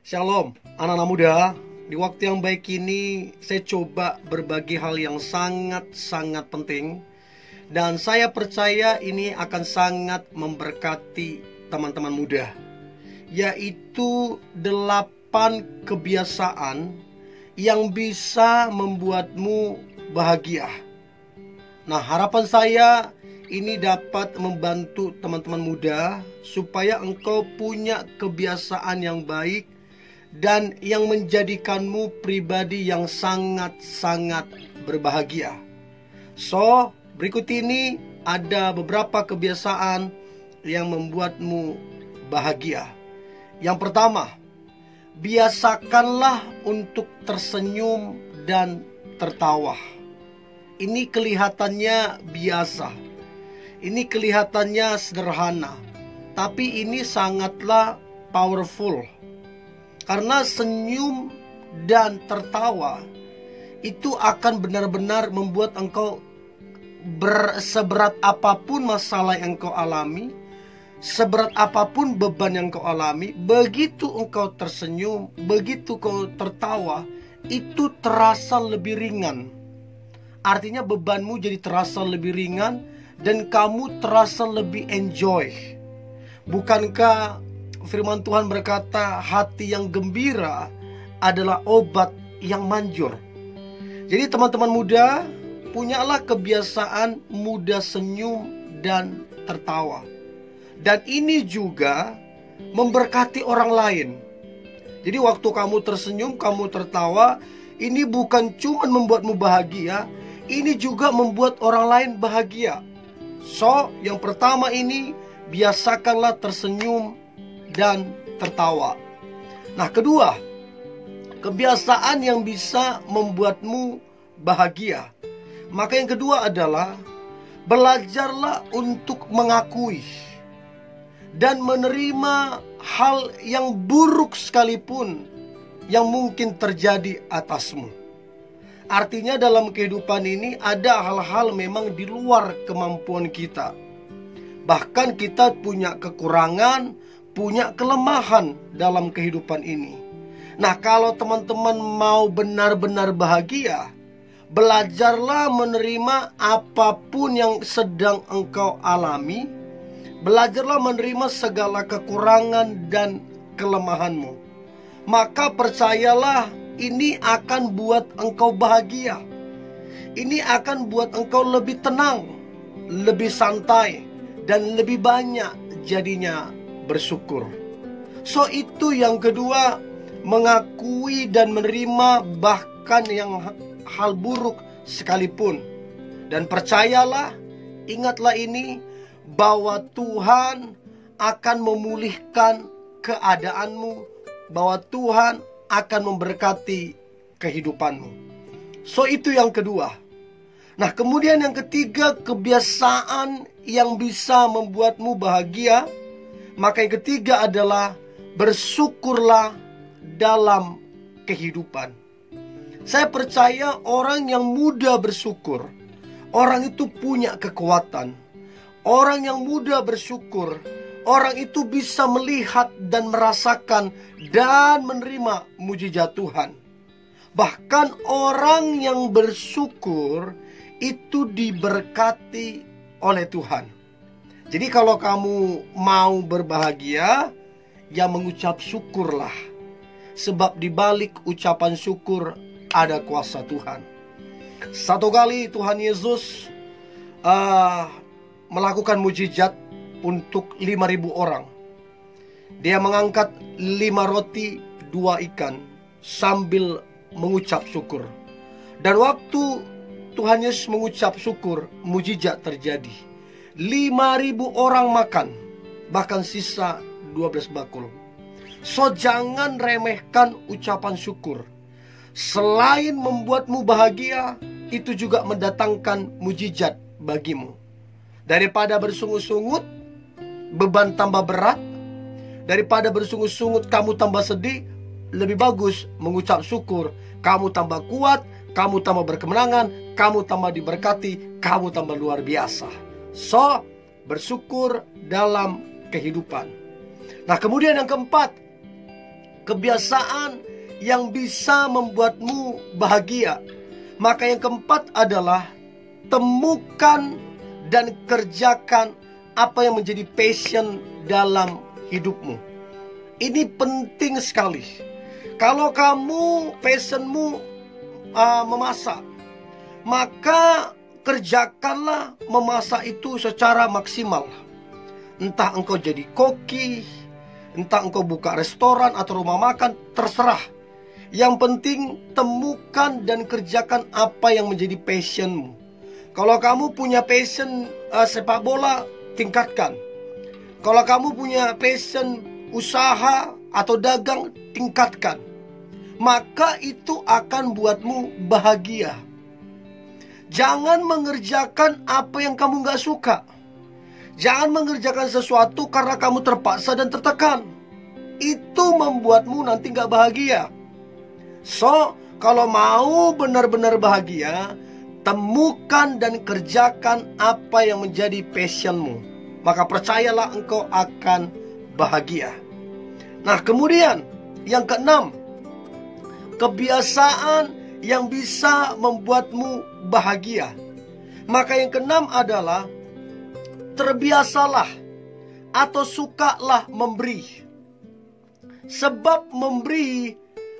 Shalom, anak-anak muda. Di waktu yang baik ini, saya coba berbagi hal yang sangat-sangat penting. Dan saya percaya ini akan sangat memberkati teman-teman muda. Yaitu 8 kebiasaan yang bisa membuatmu bahagia. Nah, harapan saya ini dapat membantu teman-teman muda supaya engkau punya kebiasaan yang baik dan yang menjadikanmu pribadi yang sangat-sangat berbahagia. So, berikut ini ada beberapa kebiasaan yang membuatmu bahagia. Yang pertama, biasakanlah untuk tersenyum dan tertawa. Ini kelihatannya biasa. Ini kelihatannya sederhana. Tapi ini sangatlah powerful. Karena senyum dan tertawa itu akan benar-benar membuat engkau seberat apapun masalah yang engkau alami, seberat apapun beban yang engkau alami, begitu engkau tersenyum, begitu engkau tertawa, itu terasa lebih ringan. Artinya bebanmu jadi terasa lebih ringan dan kamu terasa lebih enjoy. Bukankah firman Tuhan berkata, hati yang gembira adalah obat yang manjur. Jadi teman-teman muda, punyalah kebiasaan mudah senyum dan tertawa. Dan ini juga memberkati orang lain. Jadi waktu kamu tersenyum, kamu tertawa, ini bukan cuma membuatmu bahagia, ini juga membuat orang lain bahagia. So, yang pertama ini, biasakanlah tersenyum dan tertawa. Nah, kedua, kebiasaan yang bisa membuatmu bahagia. Maka yang kedua adalah belajarlah untuk mengakui dan menerima hal yang buruk sekalipun yang mungkin terjadi atasmu. Artinya dalam kehidupan ini ada hal-hal memang di luar kemampuan kita. Bahkan kita punya kekurangan, punya kelemahan dalam kehidupan ini. Nah, kalau teman-teman mau benar-benar bahagia, belajarlah menerima apapun yang sedang engkau alami. Belajarlah menerima segala kekurangan dan kelemahanmu. Maka percayalah, ini akan buat engkau bahagia. Ini akan buat engkau lebih tenang, lebih santai, dan lebih banyak jadinya bersyukur. So, itu yang kedua, mengakui dan menerima bahkan yang hal buruk sekalipun. Dan percayalah, ingatlah ini, bahwa Tuhan akan memulihkan keadaanmu, bahwa Tuhan akan memberkati kehidupanmu. So, itu yang kedua. Nah, kemudian yang ketiga, kebiasaan yang bisa membuatmu bahagia. Maka yang ketiga adalah bersyukurlah dalam kehidupan. Saya percaya orang yang mudah bersyukur, orang itu punya kekuatan. Orang yang mudah bersyukur, orang itu bisa melihat dan merasakan dan menerima mujizat Tuhan. Bahkan orang yang bersyukur itu diberkati oleh Tuhan. Jadi kalau kamu mau berbahagia, ya mengucap syukurlah. Sebab di balik ucapan syukur ada kuasa Tuhan. Satu kali Tuhan Yesus melakukan mujizat untuk 5.000 orang. Dia mengangkat 5 roti 2 ikan sambil mengucap syukur. Dan waktu Tuhan Yesus mengucap syukur, mujizat terjadi. 5.000 orang makan, bahkan sisa 12 bakul. So, jangan remehkan ucapan syukur. Selain membuatmu bahagia, itu juga mendatangkan mujizat bagimu. Daripada bersungut-sungut, beban tambah berat. Daripada bersungut-sungut, kamu tambah sedih, lebih bagus mengucap syukur. Kamu tambah kuat, kamu tambah berkemenangan, kamu tambah diberkati, kamu tambah luar biasa. So, bersyukur dalam kehidupan. Nah, kemudian yang keempat, kebiasaan yang bisa membuatmu bahagia. Maka yang keempat adalah temukan dan kerjakan apa yang menjadi passion dalam hidupmu. Ini penting sekali. Kalau kamu passionmu memasak, maka kerjakanlah memasak itu secara maksimal. Entah engkau jadi koki, entah engkau buka restoran atau rumah makan, terserah. Yang penting temukan dan kerjakan apa yang menjadi passionmu. Kalau kamu punya passion sepak bola, tingkatkan. Kalau kamu punya passion usaha atau dagang, tingkatkan. Maka itu akan buatmu bahagia. Jangan mengerjakan apa yang kamu gak suka. Jangan mengerjakan sesuatu karena kamu terpaksa dan tertekan. Itu membuatmu nanti gak bahagia. So, kalau mau benar-benar bahagia, temukan dan kerjakan apa yang menjadi passionmu. Maka percayalah engkau akan bahagia. Nah, kemudian yang keenam, kebiasaan yang bisa membuatmu bahagia. Maka yang keenam adalah terbiasalah atau sukalah memberi. Sebab memberi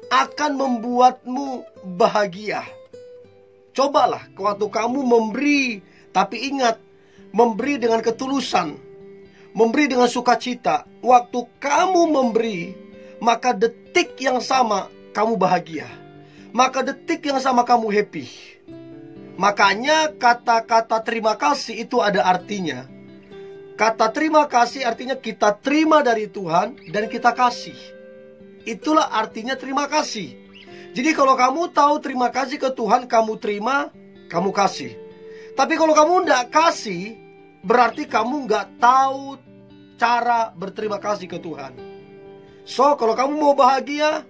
akan membuatmu bahagia. Cobalah waktu kamu memberi, tapi ingat, memberi dengan ketulusan, memberi dengan sukacita. Waktu kamu memberi, maka detik yang sama kamu bahagia. Maka detik yang sama kamu happy. Makanya kata-kata terima kasih itu ada artinya. Kata terima kasih artinya kita terima dari Tuhan dan kita kasih. Itulah artinya terima kasih. Jadi kalau kamu tahu terima kasih ke Tuhan, kamu terima, kamu kasih. Tapi kalau kamu tidak kasih, berarti kamu nggak tahu cara berterima kasih ke Tuhan. So, kalau kamu mau bahagia,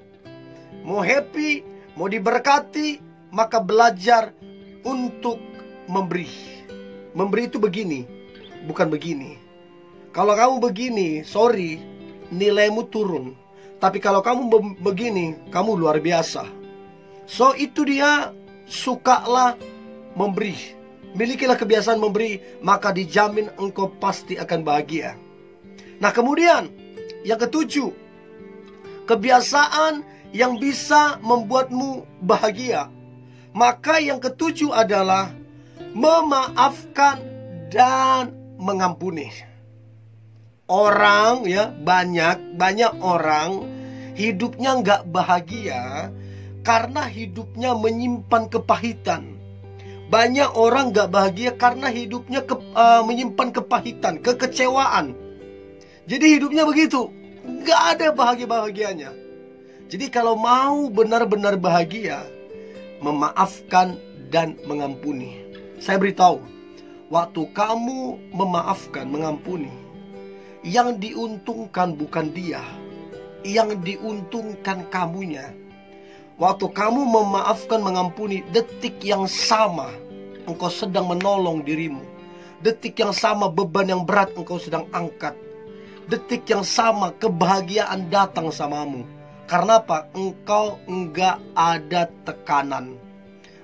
mau happy, mau diberkati, maka belajar untuk memberi. Memberi itu begini, bukan begini. Kalau kamu begini, sorry, nilaimu turun. Tapi kalau kamu begini, kamu luar biasa. So, itu dia, sukalah memberi. Milikilah kebiasaan memberi, maka dijamin engkau pasti akan bahagia. Nah, kemudian yang ketujuh, kebiasaan yang bisa membuatmu bahagia. Maka yang ketujuh adalah memaafkan dan mengampuni. Orang banyak orang hidupnya nggak bahagia karena hidupnya menyimpan kepahitan. Banyak orang nggak bahagia karena hidupnya menyimpan kepahitan, kekecewaan. Jadi hidupnya begitu, nggak ada bahagia-bahagianya. Jadi kalau mau benar-benar bahagia, memaafkan dan mengampuni. Saya beritahu, waktu kamu memaafkan, mengampuni, yang diuntungkan bukan dia, yang diuntungkan kamunya. Waktu kamu memaafkan, mengampuni, detik yang sama engkau sedang menolong dirimu. Detik yang sama beban yang berat engkau sedang angkat. Detik yang sama kebahagiaan datang samamu. Karena apa? Engkau enggak ada tekanan.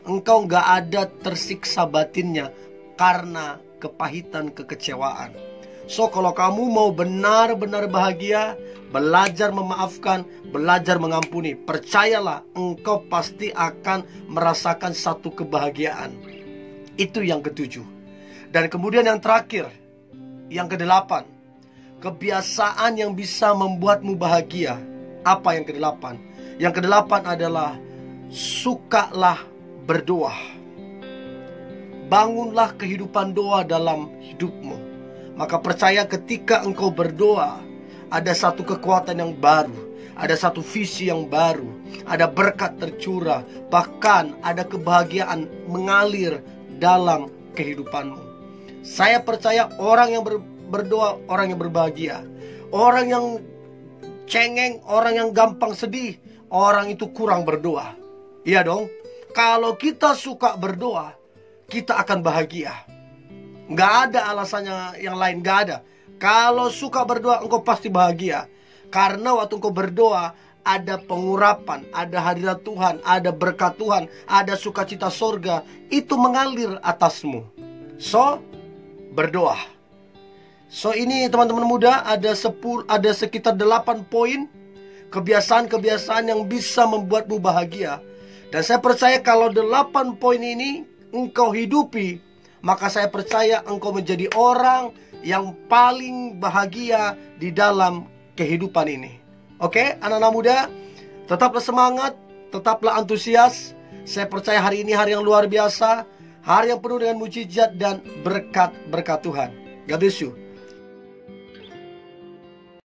Engkau enggak ada tersiksa batinnya karena kepahitan, kekecewaan. So, kalau kamu mau benar-benar bahagia, belajar memaafkan, belajar mengampuni, percayalah engkau pasti akan merasakan satu kebahagiaan. Itu yang ketujuh. Dan kemudian yang terakhir, yang kedelapan, kebiasaan yang bisa membuatmu bahagia. Apa yang kedelapan? Yang kedelapan adalah sukalah berdoa. Bangunlah kehidupan doa dalam hidupmu. Maka percaya ketika engkau berdoa, ada satu kekuatan yang baru, ada satu visi yang baru, ada berkat tercurah, bahkan ada kebahagiaan mengalir dalam kehidupanmu. Saya percaya orang yang berdoa, orang yang berbahagia. Orang yang cengeng, orang yang gampang sedih, orang itu kurang berdoa. Iya dong. Kalau kita suka berdoa, kita akan bahagia. Nggak ada alasannya yang lain, nggak ada. Kalau suka berdoa, engkau pasti bahagia. Karena waktu engkau berdoa, ada pengurapan, ada hadirat Tuhan, ada berkat Tuhan, ada sukacita sorga, itu mengalir atasmu. So, berdoa. So, ini teman-teman muda, ada sekitar 8 poin kebiasaan-kebiasaan yang bisa membuatmu bahagia. Dan saya percaya kalau 8 poin ini engkau hidupi, maka saya percaya engkau menjadi orang yang paling bahagia di dalam kehidupan ini. Oke, anak-anak muda, tetaplah semangat, tetaplah antusias. Saya percaya hari ini hari yang luar biasa, hari yang penuh dengan mujizat dan berkat-berkat Tuhan. God bless you.